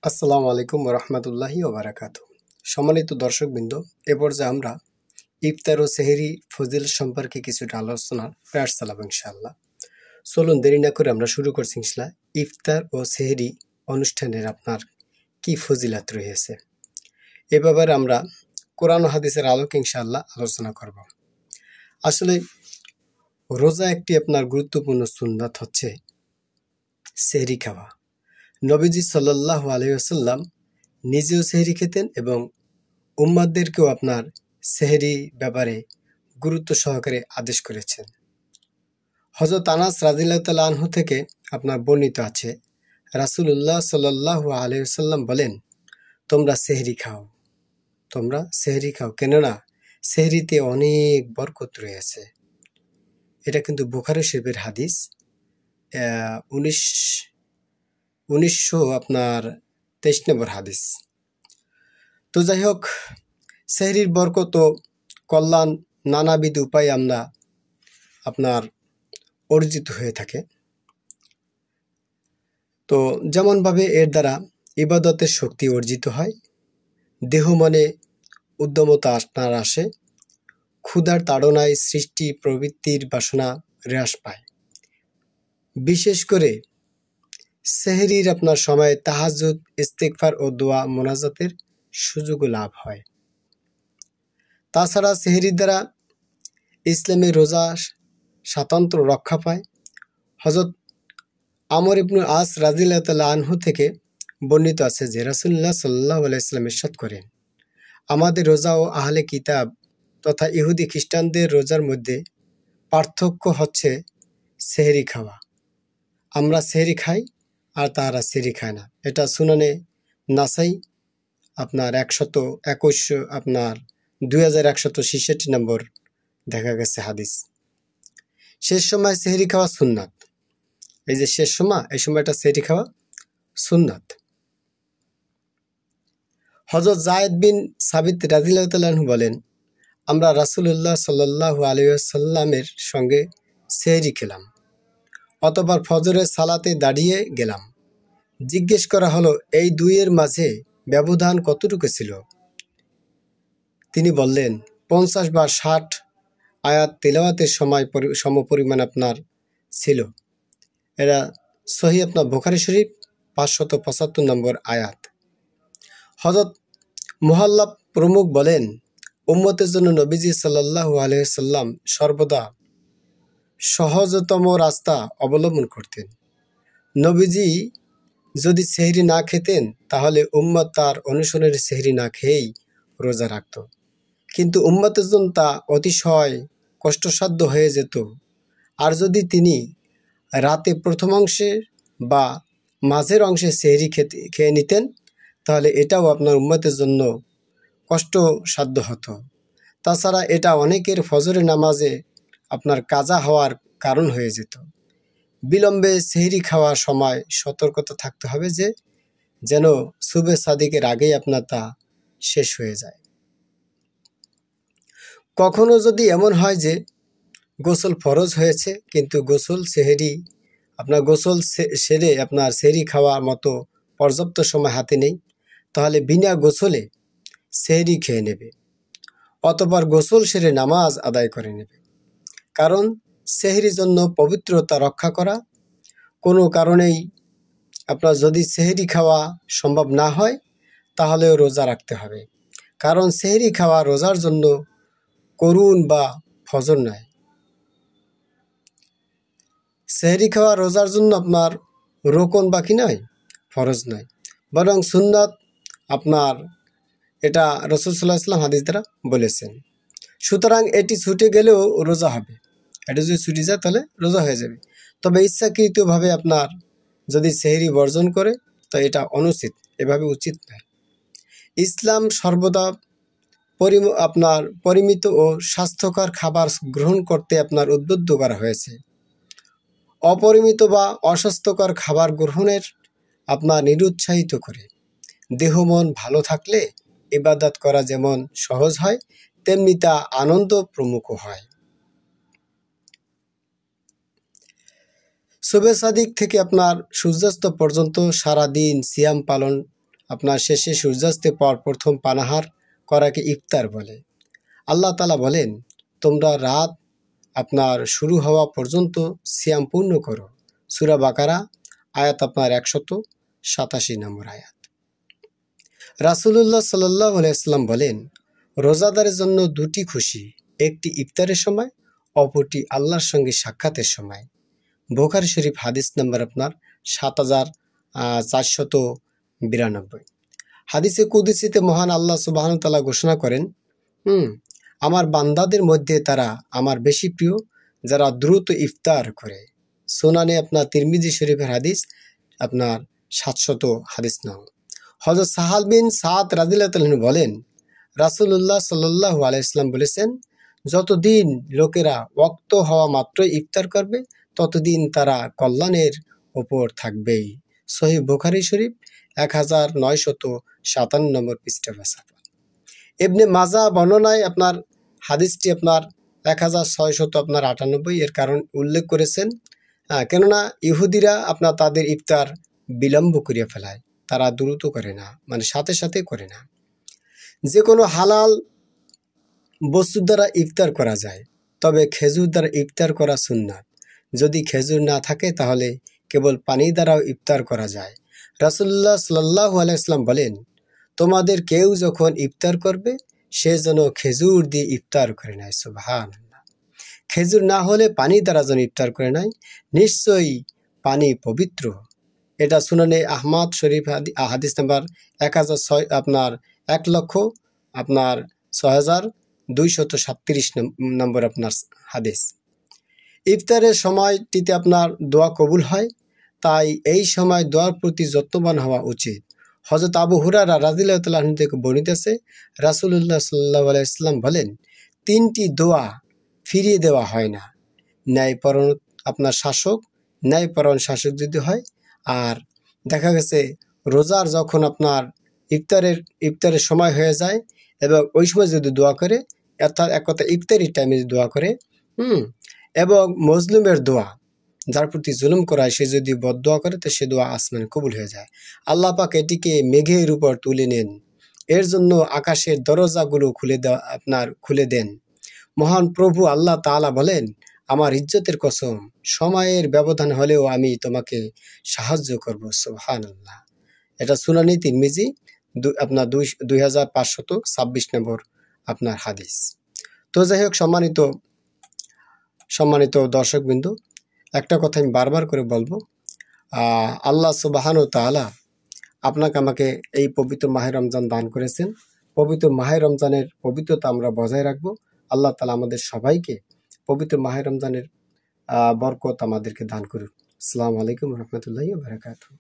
আসসালামু আলাইকুম রহমতুল্লাহি ওবারাকাতু। সম্মানিত দর্শকবৃন্দ, এ পর্যায়ে আমরা ইফতার ও সেহরি ফজিল সম্পর্কে কিছুটা আলোচনার প্রয়াস চালাবো ইনশাআল্লাহ। চলুন দেরি না করে আমরা শুরু করছি ইনশাআল্লাহ। ইফতার ও সেহরি অনুষ্ঠানের আপনার কি ফজিলাত রয়েছে এ ব্যাপারে আমরা কোরআন ও হাদিসের আলোকে ইনশাআল্লাহ আলোচনা করব। আসলে রোজা একটি আপনার গুরুত্বপূর্ণ সুন্নাত হচ্ছে সেহরি খাওয়া। নবীজি সাল্লাল্লাহু আলাইহি ওয়াসাল্লাম নিজেও সেহরি খেতেন এবং উম্মাদদেরকেও আপনার সেহরি ব্যাপারে গুরুত্ব সহকারে আদেশ করেছেন। হযরত আনাস রাদিয়াল্লাহু তাআলা আনহু থেকে আপনার বর্ণিত আছে, রাসূলুল্লাহ সাল্লাল্লাহু আলাইহি ওয়াসাল্লাম বলেন, তোমরা সেহরি খাও, কেননা সেহরিতে অনেক বরকত রয়েছে। এটা কিন্তু বুখারী শরীফের হাদিস, 1923 নম্বর হাদিস। তো যাই হোক, সেহরির বরকত ও কল্যাণ নানাবিধ উপায়ে আমরা আপনার অর্জিত হয়ে থাকে। তো যেমনভাবে এর দ্বারা ইবাদতের শক্তি অর্জিত হয়, দেহ মনে উদ্যমতা আপনার আসে, ক্ষুধার তাড়নায় সৃষ্টি প্রবৃত্তির বাসনা হ্রাস পায়। বিশেষ করে সেহরির আপনার সময় তাহাজ্জুদ, ইস্তিগফার ও দোয়া মোনাজাতের সুযোগ লাভ হয়। তাছাড়া সেহরির দ্বারা ইসলামের রোজা স্বাতন্ত্র রক্ষা পায়। হযরত আমর ইবনে আস রাদিয়াল্লাহু তাআলা আনহু থেকে বর্ণিত আছে যে রাসূলুল্লাহ সাল্লাল্লাহু আলাইহি ওয়াসাল্লাম ইরশাদ করেন, আমাদের রোজা ও আহলে কিতাব তথা ইহুদি খ্রিস্টানদের রোজার মধ্যে পার্থক্য হচ্ছে সেহরি খাওয়া। আমরা সেহরি খাই আর তারা সেহরি খায় না। এটা সুনানে নাসাই আপনার 2166 নম্বর দেখা গেছে হাদিস। শেষ সময় সেহরি খাওয়া সুন্নাত। এই যে শেষ সময়, এই সময়টা সেহরি খাওয়া সুন্নাত। হযরত যায়েদ বিন সাবিত রাদিয়াল্লাহু তাআলা আনহু বলেন, আমরা রাসূলুল্লাহ সাল্লাল্লাহু আলাইহি ওয়াসাল্লামের সঙ্গে সেহরি খেলাম, অতঃপর ফজরের সালাতে দাঁড়িয়ে গেলাম। জিজ্ঞেস করা হলো, এই দুইয়ের মাঝে ব্যবধান কতটুকু ছিল? তিনি বললেন, 50 বা 60 আয়াত তিলাওয়াতের সমপরিমাণ আপনার ছিল। এরা সহিহ আপনার বুখারী শরীফ 575 নম্বর আয়াত। হযরত মুহাল্লাব প্রমুখ বলেন, উম্মতের জন্য নবীজি সাল্লাল্লাহু আলাইহি ওয়াসাল্লাম সর্বদা সহজতম রাস্তা অবলম্বন করতেন। নবীজি যদি সেহরি না খেতেন তাহলে উম্মত তার অনুসরণের সেহরি না খেয়েই রোজা রাখত। কিন্তু উম্মতের জন্য তা অতিশয় কষ্টসাধ্য হয়ে যেত। আর যদি তিনি রাতে প্রথমাংশে বা মাঝের অংশে সেহরি খেয়ে নিতেন তাহলে এটাও আপনার উম্মতের জন্য কষ্টসাধ্য হতো। তাছাড়া এটা অনেকের ফজরের নামাজে আপনার কাজা হওয়ার কারণ হয়ে যেত। বিলম্বে সেহরি খাওয়ার সময় সতর্কতা থাকতে হবে যে যেন সুবে সাদিকের আগেই আপনার তা শেষ হয়ে যায়। কখনো যদি এমন হয় যে গোসল ফরজ হয়েছে কিন্তু গোসল সেরে আপনার সেহরি খাওয়ার মতো পর্যাপ্ত সময় হাতে নেই, তাহলে বিনা গোসলে সেহরি খেয়ে নেবে, অতঃপর গোসল সেরে নামাজ আদায় করে নেবে। কারণ সেহরির জন্য পবিত্রতা রক্ষা করা কোনো কারণেই আপনার যদি সেহরি খাওয়া সম্ভব না হয় তাহলেও রোজা রাখতে হবে। কারণ সেহরি খাওয়া রোজার জন্য করুণ বা ফজর নয়। সেহরি খাওয়া রোজার জন্য আপনার রোকন বাকি নয়, ফরজ নয়, বরং সুন্নাত। আপনার এটা রাসূল সাল্লাল্লাহু আলাইহি ওয়াসাল্লাম হাদিস দ্বারা বলেছেন। সুতরাং এটি ছুটে গেলেও রোজা হবে। এটা যদি ছুটে যায় তাহলে রোজা হয়ে যাবে। তবে ইচ্ছাকৃতভাবে আপনার যদি সেহরি বর্জন করে তো এটা অনুচিত, এভাবে উচিত নয়। ইসলাম সর্বদা আপনার পরিমিত ও স্বাস্থ্যকর খাবার গ্রহণ করতে আপনার উদ্বুদ্ধ করা হয়েছে। অপরিমিত বা অস্বাস্থ্যকর খাবার গ্রহণের আপনার নিরুৎসাহিত করে। দেহ মন ভালো থাকলে ইবাদত করা যেমন সহজ হয় তেমনি তা আনন্দ প্রমুখ হয়। সুবে সাদিক থেকে আপনার সূর্যাস্ত পর্যন্ত সারা দিন সিয়াম পালন আপনার শেষে সূর্যাস্তের পর প্রথম পানাহার করাকে ইফতার বলে। আল্লাহ তাআলা বলেন, তোমরা রাত আপনার শুরু হওয়া পর্যন্ত সিয়াম পূর্ণ করো। সূরা বাকারা আয়াত আপনার 187 নম্বর আয়াত। রাসূলুল্লাহ সাল্লাল্লাহু আলাইহি ওয়াসাল্লাম বলেন, রোজাদারের জন্য দুটি খুশি, একটি ইফতারের সময়, অপরটি আল্লাহর সঙ্গে সাক্ষাতের সময়। বুখারী শরীফ হাদিস নাম্বার আপনার 7492। হাদিসে কুদসিতে মহান আল্লাহ সুবহানাহু ওয়া তাআলা ঘোষণা করেন, আমার বান্দাদের মধ্যে তারা আমার বেশি প্রিয় যারা দ্রুত ইফতার করে। সুনানে আপনার তিরমিজি শরীফের হাদিস আপনার 700 হাদিস নং। হযরত সাহাল বিন সাদ রাদিয়াল্লাহু তাআলা বলেন, রাসূলুল্লাহ সাল্লাল্লাহু আলাইহি ওয়াসাল্লাম বলেছেন, যতদিন লোকেরা ওয়াক্ত হওয়া মাত্রই ইফতার করবে ততদিন তারা কল্যাণের ওপর থাকবেই। সহিহ বুখারী শরীফ 1957 নম্বর পৃষ্ঠা। ইবনে মাজা বর্ণনায় আপনার হাদিসটি আপনার 1698 এর কারণ উল্লেখ করেছেন। কেননা ইহুদিরা আপনার তাদের ইফতার বিলম্ব করিয়া ফেলায়, তারা দ্রুত করে না, মানে সাথে সাথে করে না। যে কোনো হালাল বস্তুর দ্বারা ইফতার করা যায়, তবে খেজুর দ্বারা ইফতার করা সুন্নাত। যদি খেজুর না থাকে তাহলে কেবল পানি দ্বারাও ইফতার করা যায়। রাসূলুল্লাহ সাল্লাল্লাহু আলাইহি ওয়াসাল্লাম বলেন, তোমাদের কেউ যখন ইফতার করবে সে যেন খেজুর দিয়ে ইফতার করে নেয়। সুবহানাল্লাহ। খেজুর না হলে পানি দ্বারা যেন ইফতার করে নেয়, নিশ্চয়ই পানি পবিত্র। এটা সুনানে আহমদ শরীফ হাদিস নাম্বার 1006 আপনার 1,06,237 নম্বর আপনার হাদিস। ইফতারের সময়টিতে আপনার দোয়া কবুল হয়, তাই এই সময় দোয়ার প্রতি যত্নবান হওয়া উচিত। হযরত আবু হুরায়রা রাদিয়াল্লাহু তাআলা আনহু থেকে বর্ণিত আছে, রাসূলুল্লাহ সাল্লাল্লাহু আলাইহি ওয়াসাল্লাম বলেন, তিনটি দোয়া ফিরিয়ে দেওয়া হয় না। ন্যায়পরায়ণ শাসক যদি হয়, আর দেখা গেছে রোজার যখন আপনার ইফতারের সময় হয়ে যায় এবং ওই সময় যদি দোয়া করে, অর্থাৎ এক কথা ইফতারির টাইমে যদি দোয়া করে, এবং মজলুমের দোয়া, যার প্রতি জুলুম করা হয়, সে যদি বদদোয়া করে তো সে দোয়া আসমানে কবুল হয়ে যায়। আল্লাহ পাক এটিকে মেঘের উপর তুলে নেন, এর জন্য আকাশের দরজাগুলো খুলে দেন। মহান প্রভু আল্লাহ তাআলা বলেন, আমার ইজ্জতের কসম, সময়ের ব্যবধান হলেও আমি তোমাকে সাহায্য করব। সুবহানাল্লাহ। এটা সুনানি তিরমিজি আপনার 2526 নম্বর আপনার হাদিস। তো যাই হোক, সম্মানিত দর্শকবৃন্দ, একটা কথা আমি বারবার করে বলবো, আল্লাহ সুবহানাহু ওয়া তাআলা আপনাকে আমাকে এই পবিত্র মাহে রমজান দান করেছেন। পবিত্র মাহে রমজানের পবিত্রতা আমরা বজায় রাখবো। আল্লাহ তাআলা আমাদের সবাইকে পবিত্র মাহে রমজানের বরকত আমাদেরকে দান করুন। আসসালামু আলাইকুম ওয়া রাহমাতুল্লাহি ওয়া বারাকাতুহু।